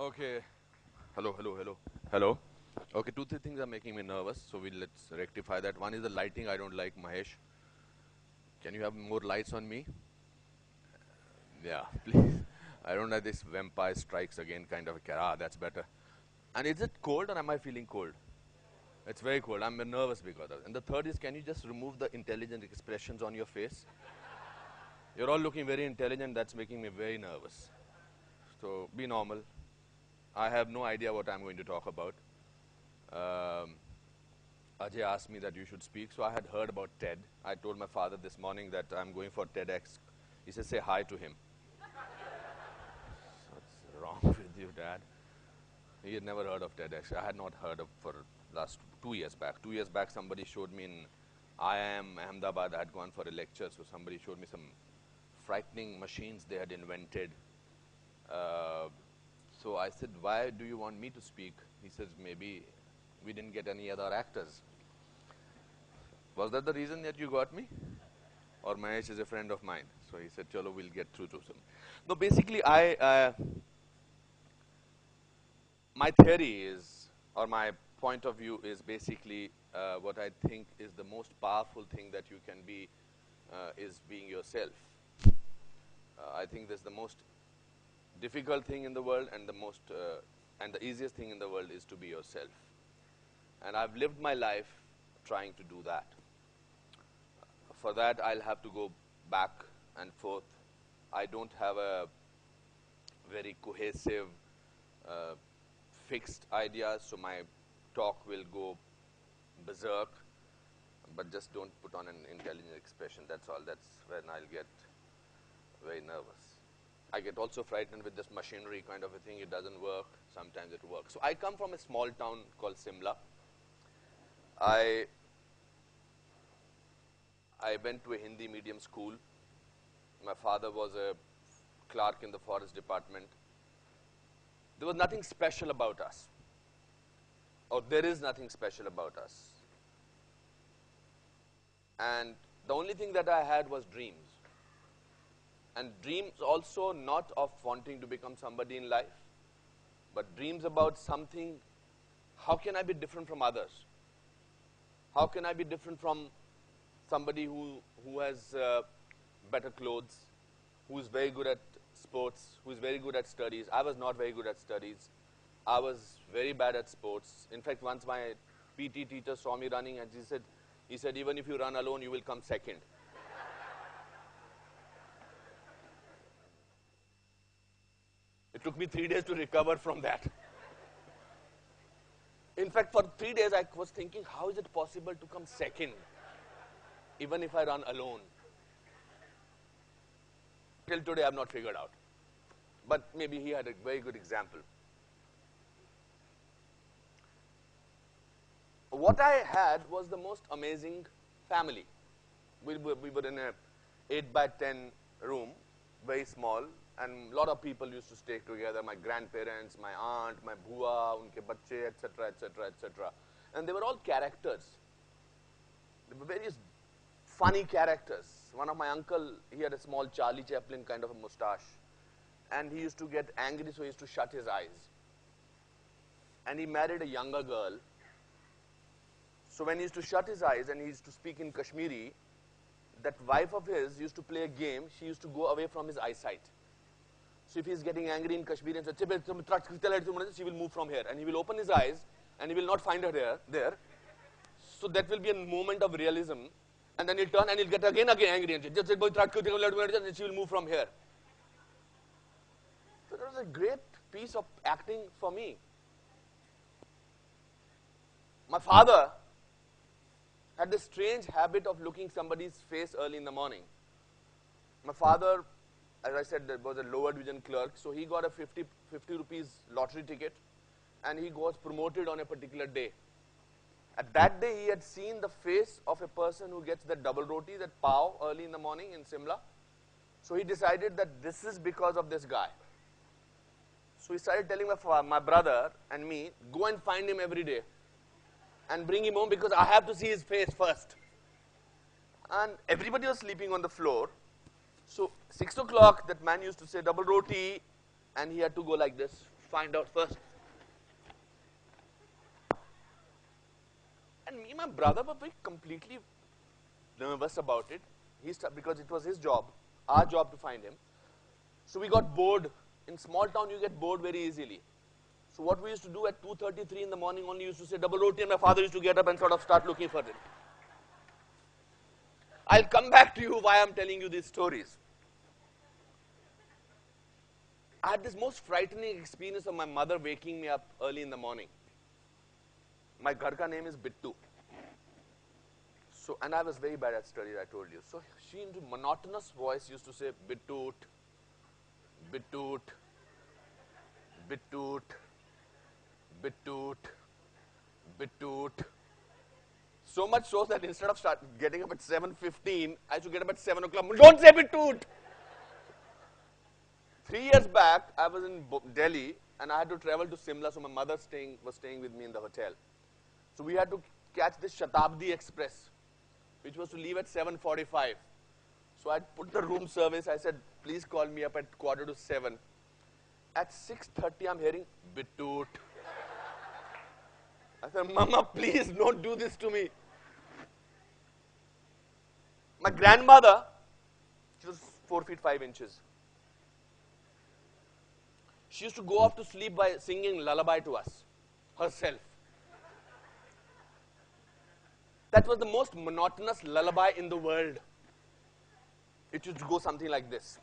Okay. Hello, hello, hello. Hello. Okay, two, three things are making me nervous, so let's rectify that. One is the lighting. I don't like Mahesh. Can you have more lights on me? Yeah, please. I don't like this vampire strikes again kind of a that's better. And is it cold or am I feeling cold? It's very cold. I'm nervous because of it. And the third is, can you just remove the intelligent expressions on your face? You're all looking very intelligent. That's making me very nervous. So be normal. I have no idea what I'm going to talk about. Um, Ajay asked me that you should speak, so I had heard about TED. I told my father this morning that I'm going for TEDx. He said, say hi to him. What's wrong with you, Dad? He had never heard of TEDx. I had not heard of for last 2 years back. 2 years back, somebody showed me in IIM Ahmedabad. I had gone for a lecture, so somebody showed me some frightening machines they had invented. So I said, why do you want me to speak? He says, maybe we didn't get any other actors. Was that the reason that you got me? Or Mahesh is a friend of mine. So he said, chalo, we'll get through to some. No, basically, my theory is, or my point of view is basically what I think is the most powerful thing that you can be is being yourself. I think that's the most difficult thing in the world, and the easiest thing in the world is to be yourself. And I've lived my life trying to do that. For that, I'll have to go back and forth. I don't have a very cohesive, fixed ideas, so my talk will go berserk, but just don't put on an intelligent expression. That's all. That's when I'll get very nervous. I get also frightened with this machinery kind of a thing. It doesn't work. Sometimes it works. So I come from a small town called Simla. I went to a Hindi medium school. My father was a clerk in the forest department. There was nothing special about us. Or there is nothing special about us. And the only thing that I had was dreams. And dreams also not of wanting to become somebody in life, but dreams about something. How can I be different from others? How can I be different from somebody who has better clothes, who is very good at sports, who is very good at studies? I was not very good at studies. I was very bad at sports. In fact, once my PT teacher saw me running and he said, even if you run alone, you will come second. It took me 3 days to recover from that. In fact, for 3 days, I was thinking, how is it possible to come second, even if I run alone? Till today, I have not figured out. But maybe he had a very good example. What I had was the most amazing family. We were in a 8 by 10 room, very small, and a lot of people used to stay together. My grandparents, my aunt, my bhua, unke bacche, etc., etc., etc. And they were all characters. They were various funny characters. One of my uncle, he had a small Charlie Chaplin kind of a mustache. And he used to get angry, so he used to shut his eyes. And he married a younger girl. So when he used to shut his eyes and he used to speak in Kashmiri, that wife of his used to play a game. She used to go away from his eyesight. So if he's getting angry in Kashmiri and says, she will move from here. And he will open his eyes and he will not find her there. So that will be a moment of realism. And then he'll turn and he'll get again angry and say, she will move from here. So that was a great piece of acting for me. My father had this strange habit of looking somebody's face early in the morning. My father, as I said, was a lower division clerk, so he got a 50 rupees lottery ticket and he was promoted on a particular day. At that day, he had seen the face of a person who gets that double roti, that pav, early in the morning in Simla. So he decided that this is because of this guy. So he started telling my brother and me, go and find him every day and bring him home because I have to see his face first. And everybody was sleeping on the floor. So 6 o'clock, that man used to say double roti, and he had to go like this. find out first. And me and my brother were very completely nervous about it. Because it was his job, our job to find him. So we got bored. In small town, you get bored very easily. So what we used to do at 2:33 in the morning only used to say double roti, and my father used to get up and sort of start looking for it. I'll come back to you why I'm telling you these stories. I had this most frightening experience of my mother waking me up early in the morning. My ghar ka name is Bittu. So, and I was very bad at studies, I told you. So she, in a monotonous voice, used to say, Bittoot, Bittoot, Bittoot, Bittoot, Bittoot. So much so that instead of getting up at 7:15, I used to get up at 7 o'clock. Don't say Bittoot! 3 years back, I was in Delhi, and I had to travel to Simla, so my mother was staying with me in the hotel. So we had to catch this Shatabdi Express, which was to leave at 7:45. So I put the room service. I said, please call me up at 6:45. At 6:30, I'm hearing, Bittoot. I said, Mama, please don't do this to me. My grandmother, she was 4 feet 5 inches. She used to go off to sleep by singing lullaby to us, herself. That was the most monotonous lullaby in the world. It used to go something like this.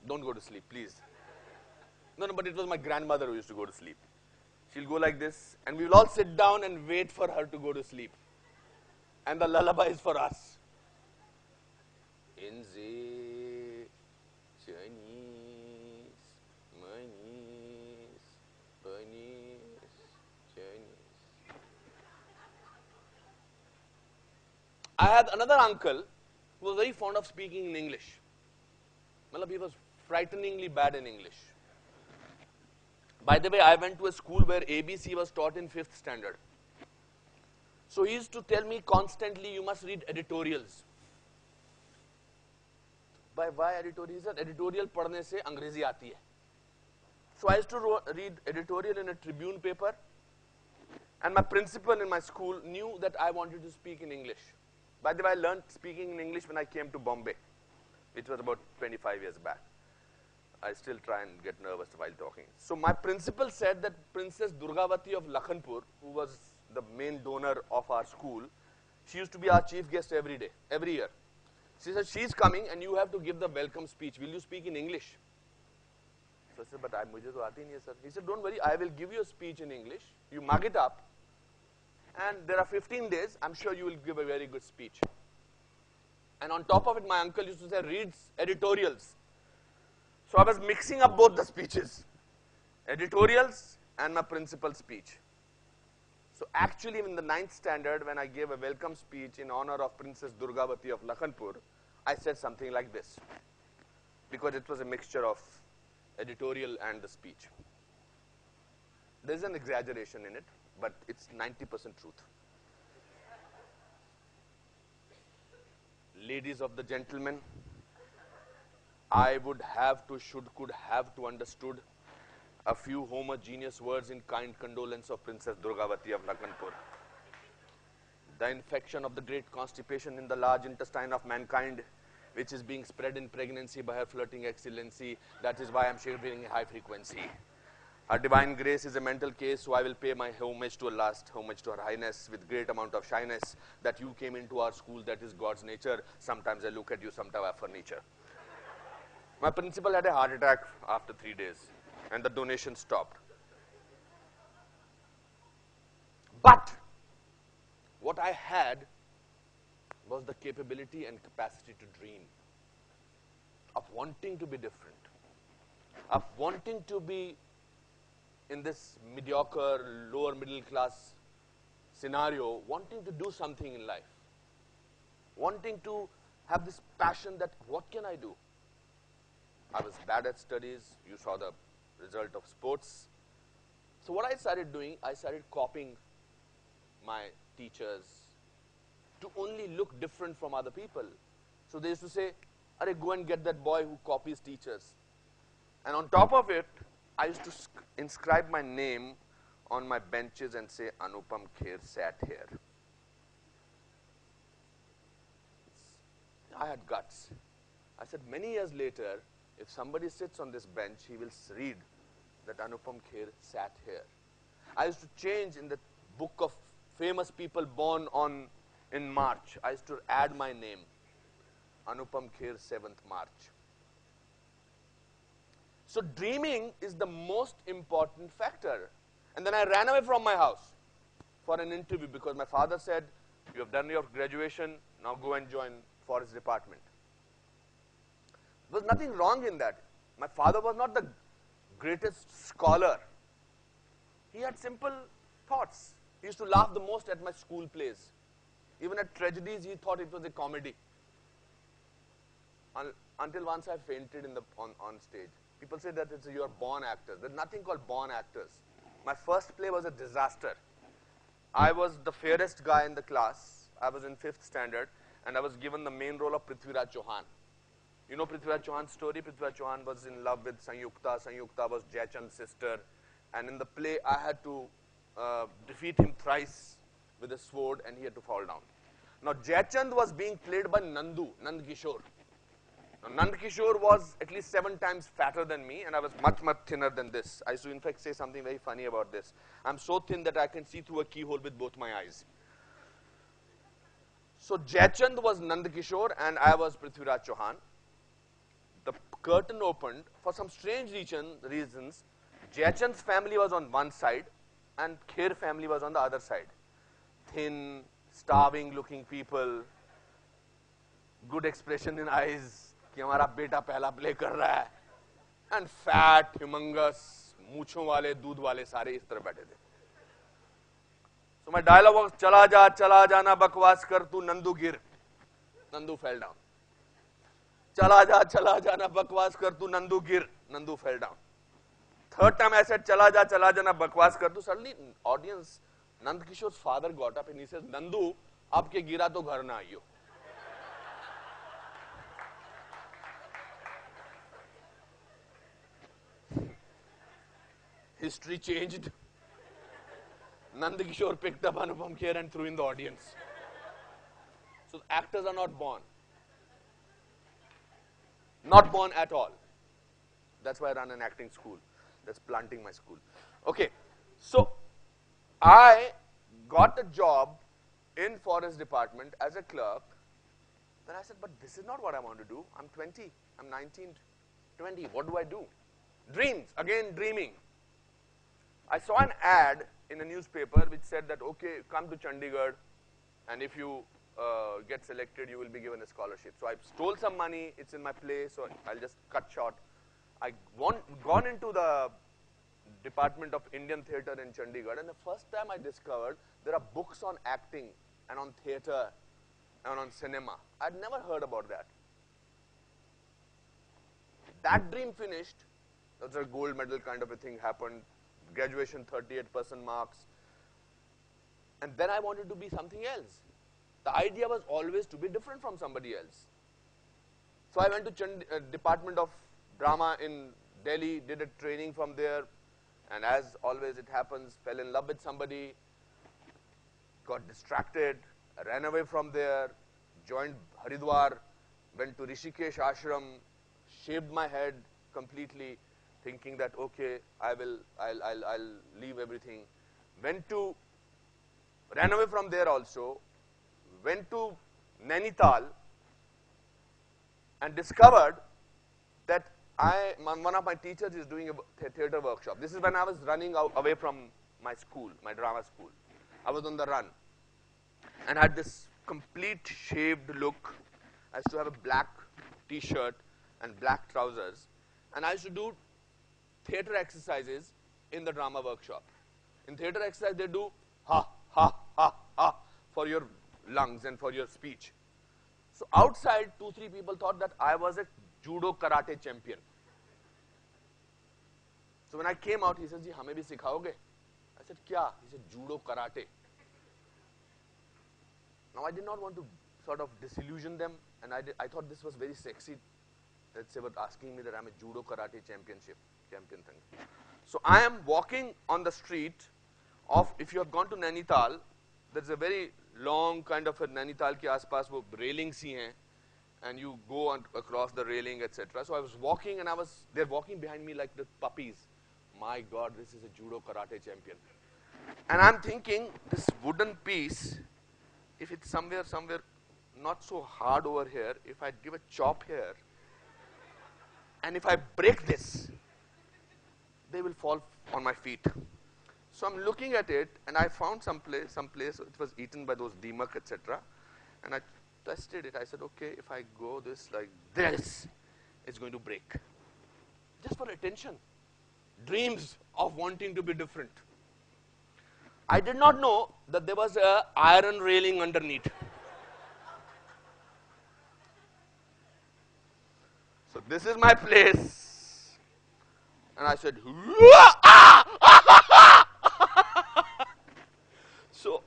Don't go to sleep, please. No, but it was my grandmother who used to go to sleep. She'll go like this, and we will all sit down and wait for her to go to sleep. And the lullaby is for us. In the Chinese, Chinese, Chinese. I had another uncle who was very fond of speaking in English. He was frighteningly bad in English. By the way, I went to a school where ABC was taught in 5th standard. So he used to tell me constantly, you must read editorials. Why editorial? He said, editorial padhne se Angrezi aati hai. So I used to read editorial in a Tribune paper, and my principal in my school knew that I wanted to speak in English. By the way, I learned speaking in English when I came to Bombay, which was about 25 years back. I still try and get nervous while talking. So my principal said that Princess Durgavati of Lakhanpur, who was the main donor of our school, she used to be our chief guest every year. She said, she's coming and you have to give the welcome speech. Will you speak in English? So I said, but mujhe to aati nahi hai, sir. He said, don't worry, I will give you a speech in English. You mug it up, and there are 15 days, I'm sure you will give a very good speech. And on top of it, my uncle used to say, reads editorials. So I was mixing up both the speeches, editorials and my principal speech. So actually in the 9th standard, when I gave a welcome speech in honor of Princess Durgavati of Lakhanpur, I said something like this, because it was a mixture of editorial and the speech. There's an exaggeration in it, but it's 90% truth. Ladies of the gentlemen, I would have to, could have to understood a few homogeneous words in kind condolence of Princess Durgavati of Lakhanpur. The infection of the great constipation in the large intestine of mankind, which is being spread in pregnancy by her flirting excellency, that is why I am shivering high frequency. Her divine grace is a mental case, so I will pay my homage to her highness with great amount of shyness, that you came into our school, that is God's nature. Sometimes I look at you, sometimes I have furniture. My principal had a heart attack after 3 days, and the donation stopped. But what I had was the capability and capacity to dream, of wanting to be different, of wanting to be in this mediocre, lower middle class scenario, wanting to do something in life, wanting to have this passion that what can I do? I was bad at studies. You saw the result of sports. So what I started doing, I started copying my teachers to only look different from other people. So they used to say, "Arey, go and get that boy who copies teachers." And on top of it, I used to inscribe my name on my benches and say, Anupam Kher sat here. I had guts. I said, many years later, if somebody sits on this bench, he will read that Anupam Kher sat here. I used to change in the book of famous people born in March. I used to add my name, Anupam Kher 7th March. So dreaming is the most important factor. And then I ran away from my house for an interview because my father said, you have done your graduation, now go and join forest department. There was nothing wrong in that. My father was not the greatest scholar. He had simple thoughts. He used to laugh the most at my school plays. Even at tragedies, he thought it was a comedy. Until once I fainted on stage. People say that you are born actors. There's nothing called born actors. My first play was a disaster. I was the fairest guy in the class. I was in 5th standard, and I was given the main role of Prithviraj Chauhan. You know Prithviraj Chauhan's story? Prithviraj Chauhan was in love with Sanyukta. Sanyukta was Jayachand's sister. And in the play, I had to defeat him thrice with a sword, and he had to fall down. Now, Jayachand was being played by Nand Kishore. Now, Nand Kishore was at least 7 times fatter than me, and I was much, much thinner than this. I used to, in fact, say something very funny about this. I'm so thin that I can see through a keyhole with both my eyes. So, Jayachand was Nand Kishore, and I was Prithviraj Chauhan. The curtain opened. For some strange reasons, Jayachand's family was on one side, and Kher family was on the other side. Thin, starving looking people, good expression in eyes, कि हमारा बेटा पहला play कर रहा है, and fat, humongous, मूछों वाले, दूध वाले सारे इस तरह बैठे थे. So my dialogue was, चला जाना बकवास कर तू नंदू गिर. Nandu fell down. चला जाना बकवास कर तू नंदू गिर. Nandu fell down. Third time I said, चला जाना बकवास कर तू. Suddenly, audience, Nand Kishore's father got up and he says, Nandu, अब के गिरा तो घर ना आइयो. History changed. Nand Kishore picked up Anupam Kher and threw in the audience. So actors are not born. Not born at all. That's why I run an acting school. That's planting my school. Okay, so I got a job in forest department as a clerk. Then I said, but this is not what I want to do. I'm 20, I'm 19, 20. What do I do? Dreams, again dreaming. I saw an ad in a newspaper which said that, okay, come to Chandigarh, and if you get selected, you will be given a scholarship. So I stole some money. It's in my play, so I'll just cut short. I gone into the Department of Indian Theatre in Chandigarh, and the first time I discovered there are books on acting and on theatre and on cinema. I'd never heard about that. That dream finished. That's a gold medal kind of a thing happened. Graduation, 38% marks. And then I wanted to be something else. The idea was always to be different from somebody else. So I went to Department of Drama in Delhi, did a training from there, and as always it happens, fell in love with somebody, got distracted, ran away from there, joined Haridwar, went to Rishikesh ashram, shaved my head completely, thinking that okay, I'll leave everything. Ran away from there also, went to Nainital and discovered that one of my teachers is doing a theatre workshop. This is when I was running away from my school, my drama school. I was on the run and had this complete shaved look. I used to have a black t-shirt and black trousers, and I used to do theatre exercises in the drama workshop. In theatre exercise, they do ha, ha, ha, ha for your lungs and for your speech. So outside, 2-3 people thought that I was a judo karate champion. So when I came out, he said, "Ji, hame bhi sikhaoge?" I said, "Kya?" He said, "Judo karate." Now I did not want to sort of disillusion them, and I thought this was very sexy that they were asking me that I'm a judo karate championship. champion thing. So I am walking on the street of, if you have gone to Nainital, there's a very long kind of a Nainital के आसपास वो railing सी हैं, and you go on across the railing, etc. So I was walking, and they're walking behind me like the puppies. My God, this is a judo karate champion. And I'm thinking, this wooden piece, if it's somewhere not so hard over here, if I give a chop here, and if I break this, they will fall on my feet. So I'm looking at it, and I found some place it was eaten by those demak, etc. And I tested it. I said, okay, if I go this like this, it's going to break. Just for attention. Dreams of wanting to be different. I did not know that there was an iron railing underneath. So this is my place. And I said, so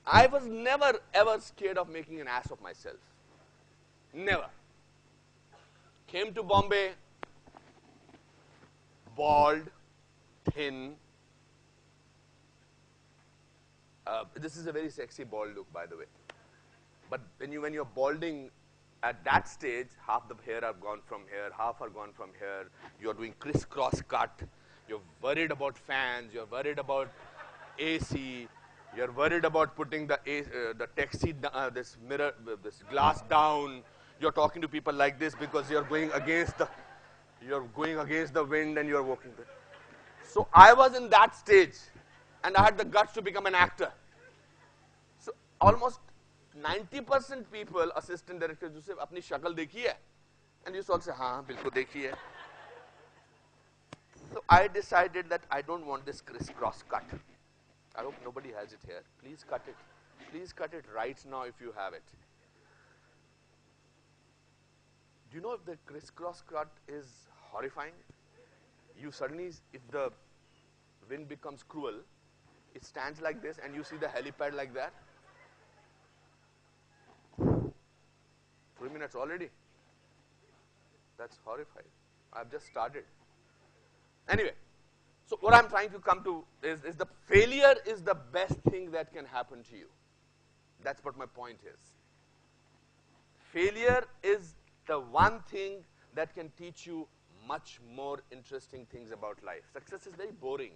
I was never ever scared of making an ass of myself. Never. Came to Bombay, bald, thin. This is a very sexy bald look, by the way. But when you're balding at that stage, half the hair have gone from here, half are gone from here. You're doing crisscross cut. You're worried about fans. You're worried about AC. You're worried about putting the taxi, this mirror, this glass down. You're talking to people like this because you're going against the wind, and you're walking there. So I was in that stage, and I had the guts to become an actor. So almost 90% people, assistant directors, you say, "Apni shakal dekhi hai?" And you all say, "Haan, bilkul dekhi hai." So I decided that I don't want this crisscross cut. I hope nobody has it here. Please cut it. Please cut it right now if you have it. Do you know if the crisscross cut is horrifying? You suddenly, if the wind becomes cruel, it stands like this, and you see the helipad like that. 3 minutes already. That's horrifying. I've just started. Anyway, so what I'm trying to come to is the failure is the best thing that can happen to you. That's what my point is. Failure is the one thing that can teach you much more interesting things about life. Success is very boring.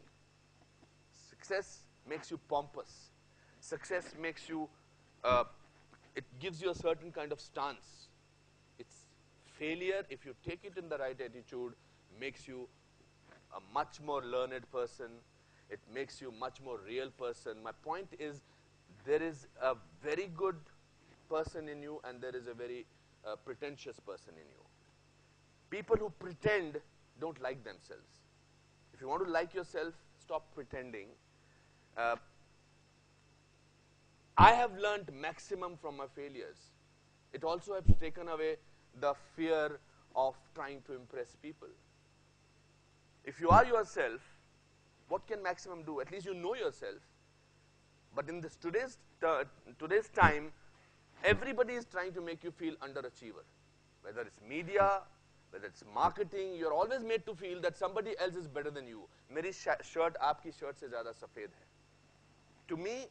Success makes you pompous. Success makes you, it gives you a certain kind of stance. It's failure, if you take it in the right attitude, makes you a much more learned person. It makes you much more real person. My point is, there is a very good person in you, and there is a very pretentious person in you. People who pretend don't like themselves. If you want to like yourself, stop pretending. I have learned maximum from my failures. It also has taken away the fear of trying to impress people. If you are yourself, what can maximum do? At least you know yourself. But in this today's time, everybody is trying to make you feel underachiever. Whether it's media, whether it's marketing, you're always made to feel that somebody else is better than you. Meri shirt aapki shirt se zyada safed hai. To me,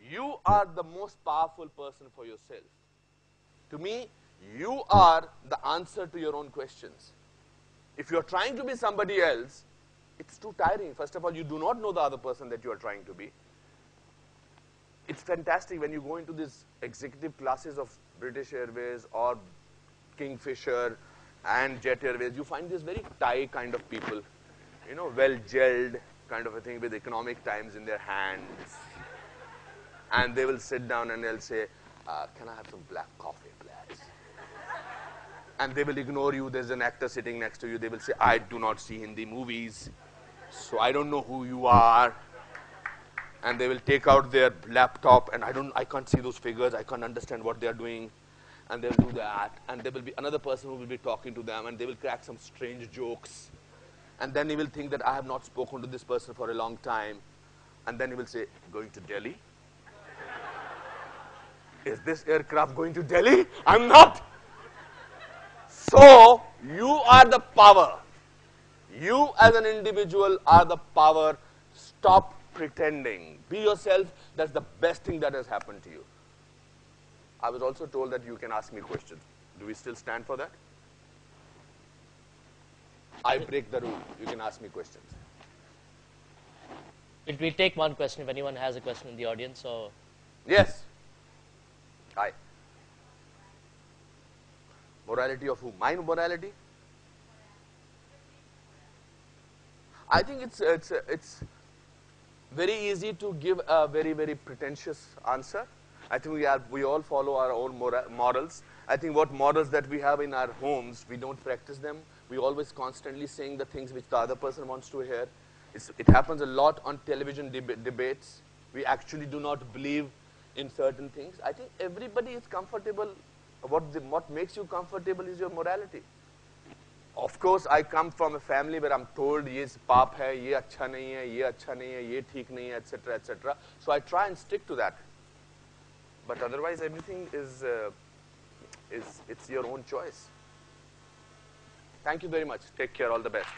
you are the most powerful person for yourself. To me, you are the answer to your own questions. If you're trying to be somebody else, it's too tiring. First of all, you do not know the other person that you are trying to be. It's fantastic when you go into these executive classes of British Airways or Kingfisher and Jet Airways, you find this very Thai kind of people, you know, well-gelled kind of a thing with Economic Times in their hands. And they will sit down and they'll say, can I have some black coffee, please? And they will ignore you. There's an actor sitting next to you. They will say, I do not see Hindi movies, so I don't know who you are. And they will take out their laptop, and I can't see those figures. I can't understand what they are doing. And they'll do that. And there will be another person who will be talking to them, and they will crack some strange jokes. And then he will think that I have not spoken to this person for a long time. And then he will say, going to Delhi? Is this aircraft going to Delhi? I'm not. So, you are the power. You as an individual are the power. Stop pretending. Be yourself. That's the best thing that has happened to you. I was also told that you can ask me questions. Do we still stand for that? I break the rule. You can ask me questions. We'll take one question if anyone has a question in the audience. Or Yes. Hi. Morality of who? My morality? I think it's very easy to give a very, very pretentious answer. I think we all follow our own morals. I think what morals that we have in our homes, we don't practice them. We always constantly saying the things which the other person wants to hear. It happens a lot on television debates. We actually do not believe in certain things. I think everybody is comfortable. What makes you comfortable is your morality. Of course, I come from a family where I'm told ये पाप है, ये अच्छा नहीं है, ये अच्छा नहीं है, ये ठीक नहीं है, etc., etc. So I try and stick to that. But otherwise, everything it's your own choice. Thank you very much. Take care. All the best.